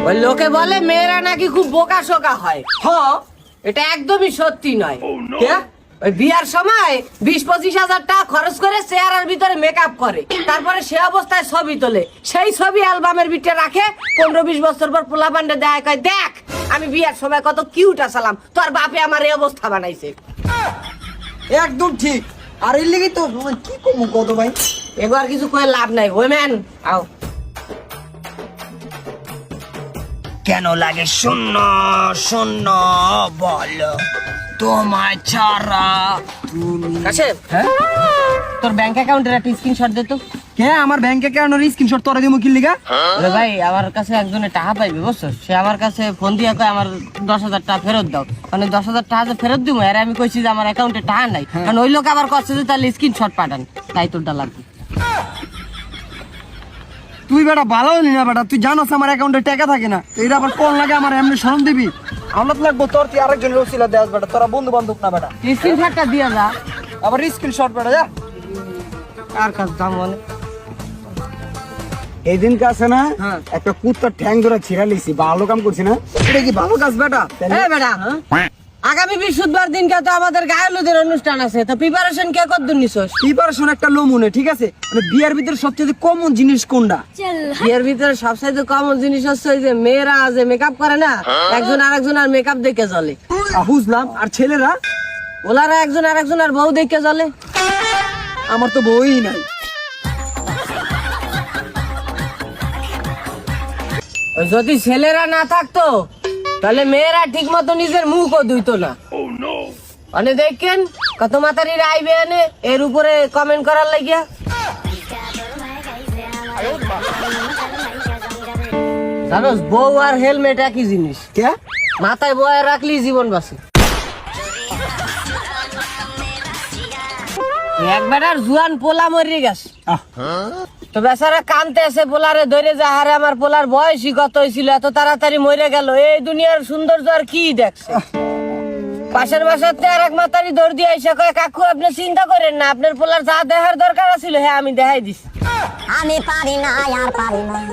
ওই লোকে বলে মেয়েরা নাকি খুব বোকা শোকা হয়। হ্যাঁ, এটা একদমই সত্যি নয়। কে? ওই বিয়ার সময় 20-25 হাজার টাকা খরচ করে চেহারার ভিতরে মেকআপ করে, তারপরে সে অবস্থায় ছবি তোলে, সেই ছবি অ্যালবামের ভিতরে রাখে। 15-20 বছর পর পোলাপান্ডে দেয়, কয় দেখ আমি বিয়ার সময় কত কিউট আছিলাম, তোর বাপে আমার এই অবস্থা বানাইছে। একদম ঠিক। আর এর লেগে তো কি করবো কত ভাই, এবার কিছু কয়ে লাভ নাই। ওমেন আও। কেন লাগে শূন্য শূন্য বলো তোমায় ছাড়া তুমি। কাশেম, হ্যাঁ তোর ব্যাংক অ্যাকাউন্টের একটা স্ক্রিনশট দে তো। কে আমার ব্যাংক অ্যাকাউন্টের স্ক্রিনশট তোরা দিমু কি লিগা? আরে ভাই, আমার কাছে একজনে টাকা পাইবে বুঝছো, সে আমার কাছে ফোন দিয়ে কয় আমার 10,000 টাকা ফেরত দাও। মানে 10,000 টাকা যে ফেরত দিব, আর আমি কইছি যে আমার অ্যাকাউন্টে টাকা নাই, কারণ ওই লোক আবার কচ্ছে যে তাহলে স্ক্রিনশট পাঠান, তাই তোরটা লাগবে। তুই বেটা ভালো হলি না বেটা, তুই জানোস আমার অ্যাকাউন্টে টাকা থাকে না, এইটা আবার কোন লাগে আমার এমনি শরম দিবি? আমলত লাগবো তোর, তুই আরেকজন রসিলা দেস বেটা, তোরা বন্ধু বান্ধব না বেটা। স্ক্রিনশটটা দিয়ে যা। আবার স্ক্রিনশট বেটা যা। আর কাজ দাম মানে এই দিন কাছে না হ্যাঁ। একটা কুত্তার ঠ্যাং ধরে ছিঁড়া লিছি, ভালো কাম করছি না? এটা কি ভালো কাজ বেটা? এই বেটা, আগামী বৃহস্পতিবার দিনকে তো আমাদের গায়েলুদের অনুষ্ঠান আছে, তো প্রিপারেশন কে কতদূর নিছস? প্রিপারেশন একটা লমুনে, ঠিক আছে? মানে বিয়ার ভিতরে সবচেয়ে কমন জিনিস কোনটা? বিয়ের ভিতরে সবচাইতে কমন জিনিস হচ্ছে ওই যে মেয়েরা যে মেকআপ করে না, একজন আরেকজন আর মেকআপ দেখে চলে। বুঝলাম। আর ছেলেরা? ওলারা একজন আরেকজন আর বউ দেখে চলে। আমার তো বই নাই। ওই যদি ছেলেরা না থাকতো তাহলে মেয়েরা ঠিক মতো নিজের মুখও ধুইতো না। মানে দেখেন কত মাতারির আইবে এনে এর উপরে কমেন্ট করার লাগিয়া। জানোস, বউ আর হেলমেট একই জিনিস। কে? মাথায় বয়ে রাখলি জীবন বাঁচে। একবার জুয়ান পোলা মরে গেছে, তো বেচারা কানতে এসে পোলারে ধরে যা, হারে আমার পোলার বয়সই কত হয়েছিল, এত তাড়াতাড়ি মরে গেল, এই দুনিয়ার সৌন্দর্য আর কি দেখছে। পাশের বাসাতে আর এক মাতারি দৌড় দিয়ে এসে কয়, কাকু আপনি চিন্তা করেন না, আপনার পোলার যা দেখার দরকার ছিল হ্যাঁ আমি দেখাই দিছি। আমি পারি না আর পারি না।